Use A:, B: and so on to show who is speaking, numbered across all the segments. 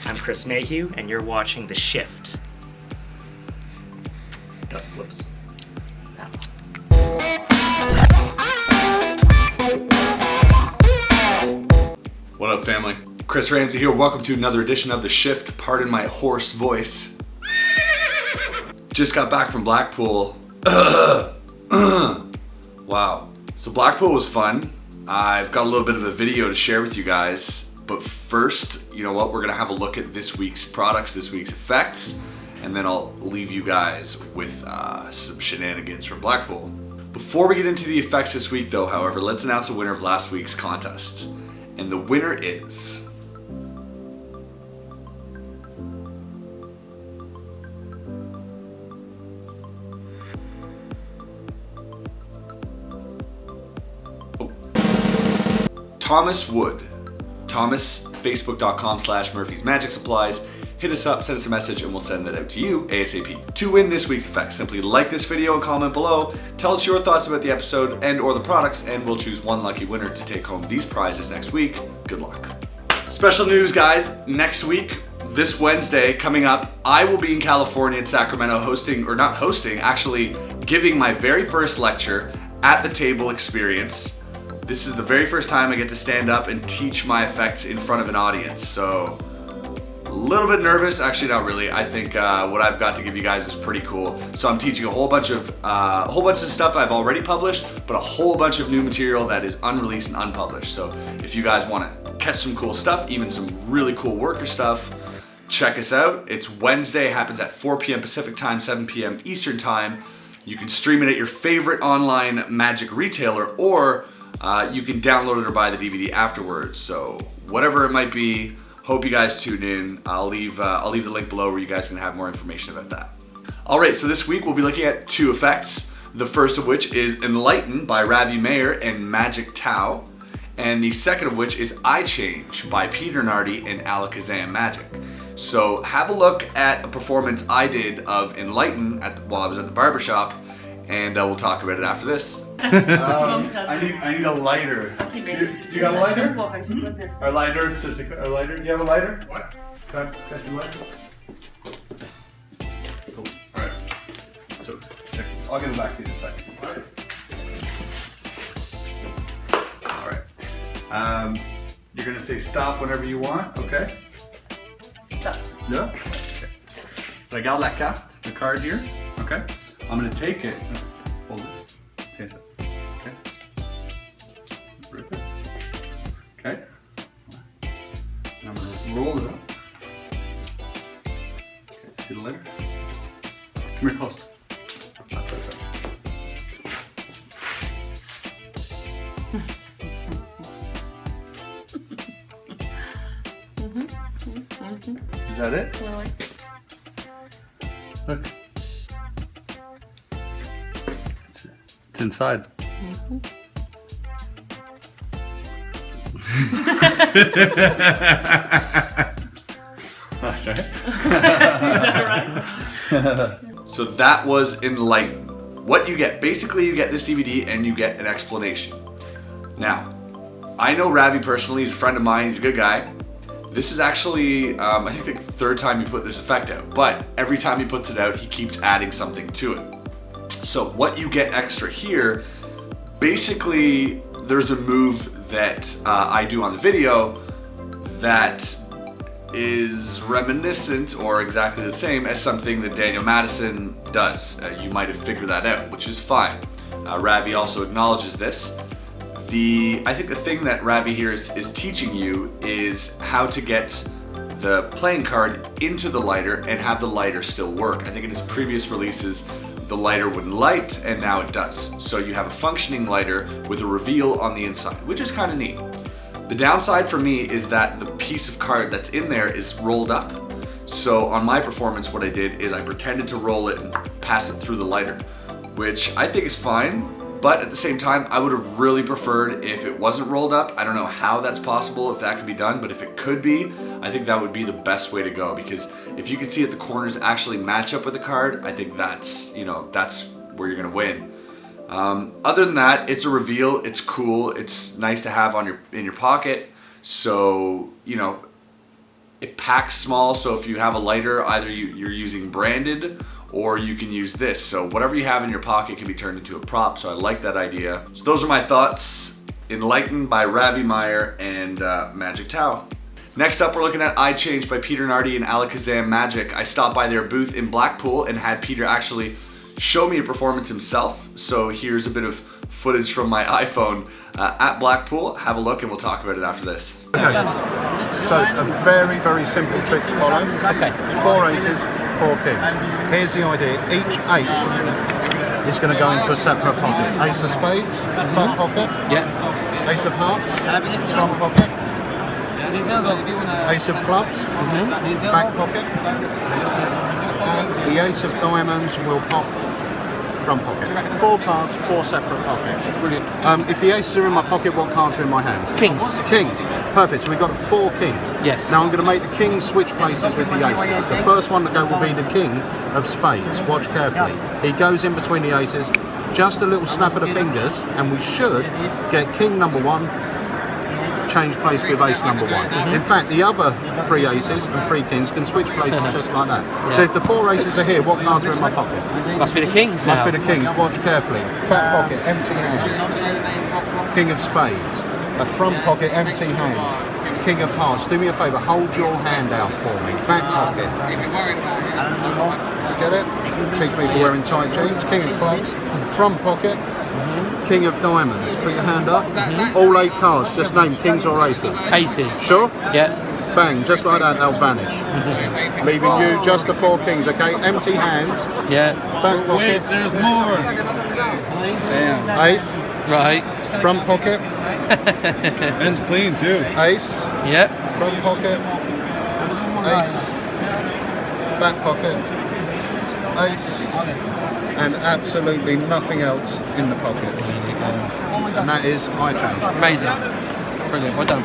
A: I'm Chris Mayhew, and you're watching The Shift. Oh, whoops.
B: What up, family? Chris Ramsay here. Welcome to another edition of The Shift. Pardon my hoarse voice. Just got back from Blackpool. Wow. So Blackpool was fun. I've got a little bit of a video to share with you guys. But first, you know what? We're going to have a look at this week's products, this week's effects, and then I'll leave you guys with some shenanigans from Blackpool. Before we get into the effects this week, though, however, let's announce the winner of last week's contest. And the winner is... Thomas Wood. Thomas, facebook.com/Murphy's Magic Supplies. Hit us up, send us a message, and we'll send that out to you ASAP. To win this week's effects, simply like this video and comment below. Tell us your thoughts about the episode and or the products, and we'll choose one lucky winner to take home these prizes next week. Good luck. Special news, guys. Next week, this Wednesday, coming up, I will be in California in Sacramento actually giving my very first lecture at the Table Experience. This is the very first time I get to stand up and teach my effects in front of an audience, so a little bit nervous. Actually, not really. I think what I've got to give you guys is pretty cool. So I'm teaching a whole bunch of stuff I've already published, but a whole bunch of new material that is unreleased and unpublished. So if you guys want to catch some cool stuff, even some really cool worker stuff, check us out. It's Wednesday. Happens at 4 p.m. Pacific time, 7 p.m. Eastern time. You can stream it at your favorite online magic retailer, or you can download it or buy the DVD afterwards. So whatever it might be, hope you guys tune in. I'll leave the link below where you guys can have more information about that. All right, so this week we'll be looking at two effects. The first of which is Enlighten by Ravi Mayar and Magic Tau, and the second of which is iCHANGE by Peter Nardi and Alakazam Magic. So have a look at a performance I did of Enlighten while I was at the barbershop, and we'll talk about it after this. I need a lighter. Do you got a lighter? Our lighter, a lighter. Do you have a lighter? What? Can I see a lighter? Cool. Alright. So, check. I'll get it back to you in a second. Alright. You're going to say stop whenever you want, okay?
C: Stop.
B: Yeah? Okay. Regarde la carte, the card here, okay? I'm going to take it. Hold this. Taste it. Okay. Rip it. Okay. And I'm going to roll it up. Okay, see the lighter? Come here close. That's right. Is that it?
C: Really?
B: Look. It's inside. So that was Enlighten. What you get, basically you get this DVD and you get an explanation. Now, I know Ravi personally, he's a friend of mine, he's a good guy. This is actually, I think the third time he put this effect out, but every time he puts it out, he keeps adding something to it. So what you get extra here, basically there's a move that I do on the video that is reminiscent or exactly the same as something that Daniel Madison does. You might have figured that out, which is fine. Ravi also acknowledges this. I think the thing that Ravi here is teaching you is how to get the playing card into the lighter and have the lighter still work. I think in his previous releases, the lighter wouldn't light, and now it does. So you have a functioning lighter with a reveal on the inside, which is kind of neat. The downside for me is that the piece of card that's in there is rolled up. So on my performance, what I did is I pretended to roll it and pass it through the lighter, which I think is fine. But at the same time, I would have really preferred if it wasn't rolled up. I don't know how that's possible, if that could be done, but if it could be, I think that would be the best way to go, because if you can see that the corners actually match up with the card, I think that's where you're gonna win. Other than that, it's a reveal, it's cool, it's nice to have in your pocket. So, It packs small, so if you have a lighter, either you're using branded or you can use this. So whatever you have in your pocket can be turned into a prop, so I like that idea. So those are my thoughts. Enlightened by Ravi Mayar and Magic Tau. Next up, we're looking at iCHANGE by Peter Nardi and Alakazam Magic. I stopped by their booth in Blackpool and had Peter actually show me a performance himself. So here's a bit of footage from my iPhone at Blackpool. Have a look and we'll talk about it after this.
C: Okay, so a very, very simple trick to follow. Okay. 4 aces, 4 kings. Here's the idea. Each ace is going to go into a separate pocket. Ace of spades, back pocket. Yeah. Ace of hearts, front pocket. Ace of clubs, back pocket. And the ace of diamonds will pop front pocket. 4 cards, 4 separate pockets. Brilliant. If the aces are in my pocket, what cards are in my hand?
D: Kings.
C: Kings. Perfect. So we've got 4 kings. Yes. Now I'm going to make the kings switch places with the aces. The first one to go will be the king of spades. Watch carefully. He goes in between the aces. Just a little snap of the fingers, and we should get king number 1 change place with ace number 1. In fact, the other 3 aces and 3 kings can switch places just like that. So if the 4 aces are here, what cards are in my pocket?
D: Must be the kings now.
C: Must be the kings. Watch carefully. Back pocket, empty hands. King of spades. A front pocket, empty hands. King of hearts. Do me a favour, hold your hand out for me. Back pocket. Get it? Teach me for wearing tight jeans. King of clubs. Front pocket. King of diamonds. Put your hand up. All 8 cards. Just name kings or aces.
D: Aces.
C: Sure?
D: Yeah.
C: Bang. Just like that, they'll vanish. Leaving you just the 4 kings, okay? Empty hands.
D: Yeah.
C: Back pocket.
E: Wait, there's more. Damn.
C: Ace.
D: Right.
C: Front pocket.
E: Ben's clean too.
C: Ace.
D: Yep.
C: Front pocket. Ace. Back pocket. Ace. And absolutely nothing else in the pockets. And that is iCHANGE.
D: Amazing. Brilliant. Well done.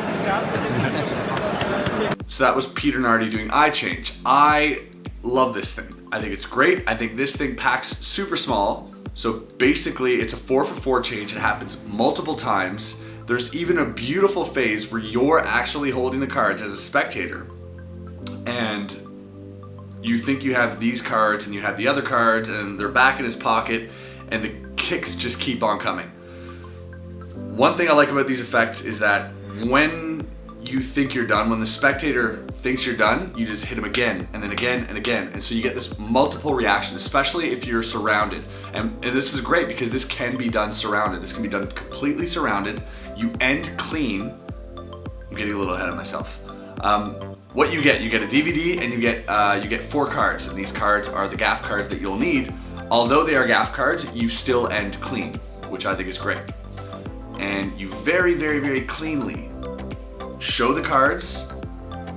B: So that was Peter Nardi doing iCHANGE. I love this thing. I think it's great. I think this thing packs super small. So basically it's a 4-for-4 change. It happens multiple times. There's even a beautiful phase where you're actually holding the cards as a spectator. And you think you have these cards and you have the other cards and they're back in his pocket and the kicks just keep on coming. One thing I like about these effects is that when you think you're done, when the spectator thinks you're done, you just hit him again and then again and again. And so you get this multiple reaction, especially if you're surrounded. And this is great because this can be done surrounded. This can be done completely surrounded. You end clean. I'm getting a little ahead of myself. What you get a DVD and you get 4 cards, and these cards are the gaff cards that you'll need. Although they are gaff cards, you still end clean, which I think is great. And you very, very, very cleanly show the cards,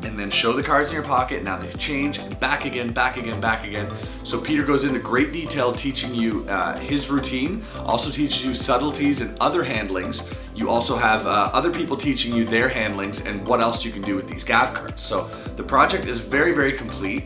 B: and then show the cards in your pocket. Now they've changed, and back again, back again, back again. So Peter goes into great detail teaching you his routine, also teaches you subtleties and other handlings. You also have other people teaching you their handlings and what else you can do with these gaff cards. So the project is very, very complete.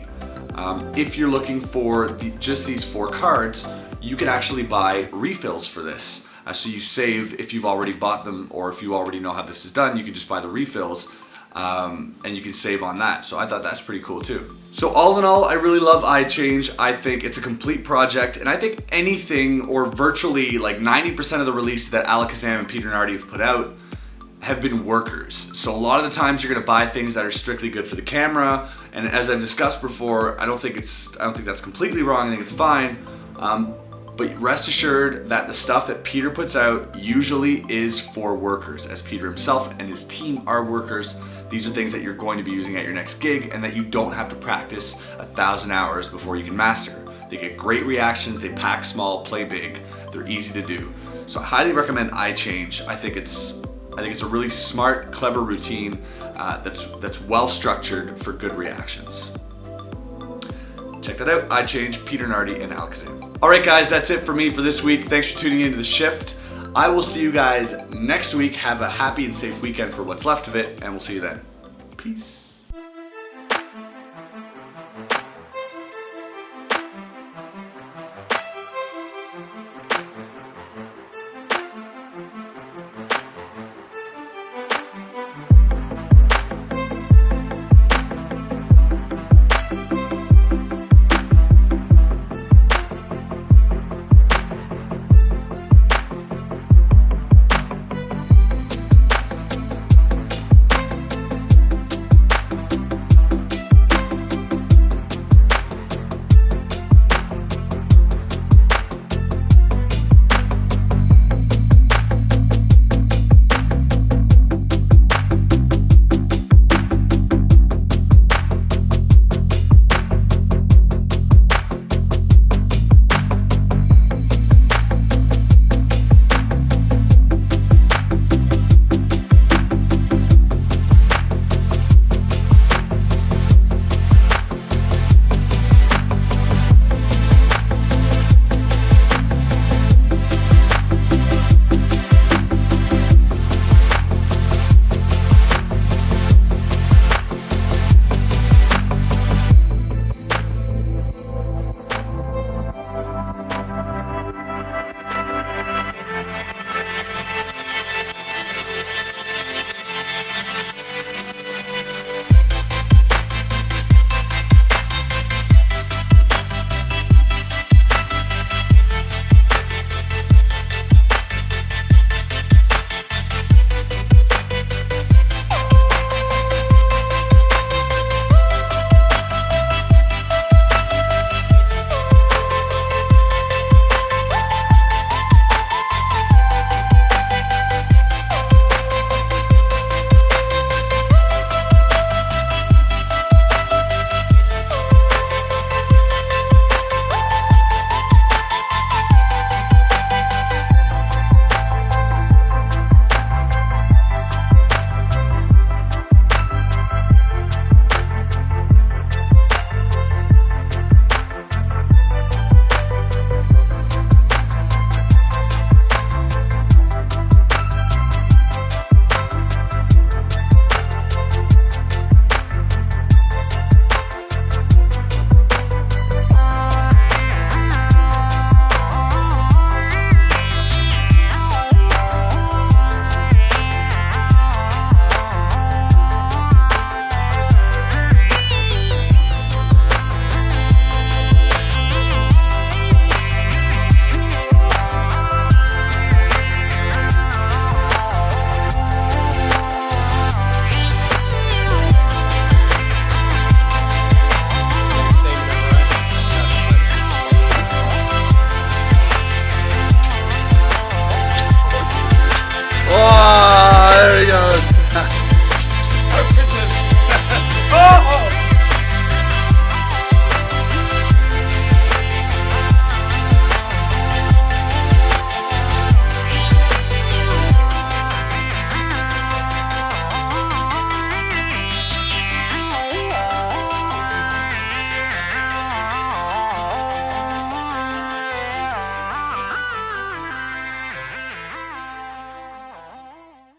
B: If you're looking for just these 4 cards, you can actually buy refills for this. So you save if you've already bought them, or if you already know how this is done, you can just buy the refills and you can save on that. So I thought that's pretty cool too. So all in all, I really love iCHANGE. I think it's a complete project, and I think anything or virtually like 90% of the releases that Alakazam and Peter Nardi have put out have been workers. So a lot of the times you're gonna buy things that are strictly good for the camera, and as I've discussed before, I don't think that's completely wrong. I think it's fine. But rest assured that the stuff that Peter puts out usually is for workers, as Peter himself and his team are workers. These are things that you're going to be using at your next gig and that you don't have to practice 1,000 hours before you can master. They get great reactions, they pack small, play big, they're easy to do. So I highly recommend iCHANGE. I think it's a really smart, clever routine that's well structured for good reactions. Check that out, iCHANGE, Peter Nardi, and Alakazam. Alright guys, that's it for me for this week. Thanks for tuning into The Shift. I will see you guys next week. Have a happy and safe weekend for what's left of it, and we'll see you then. Peace.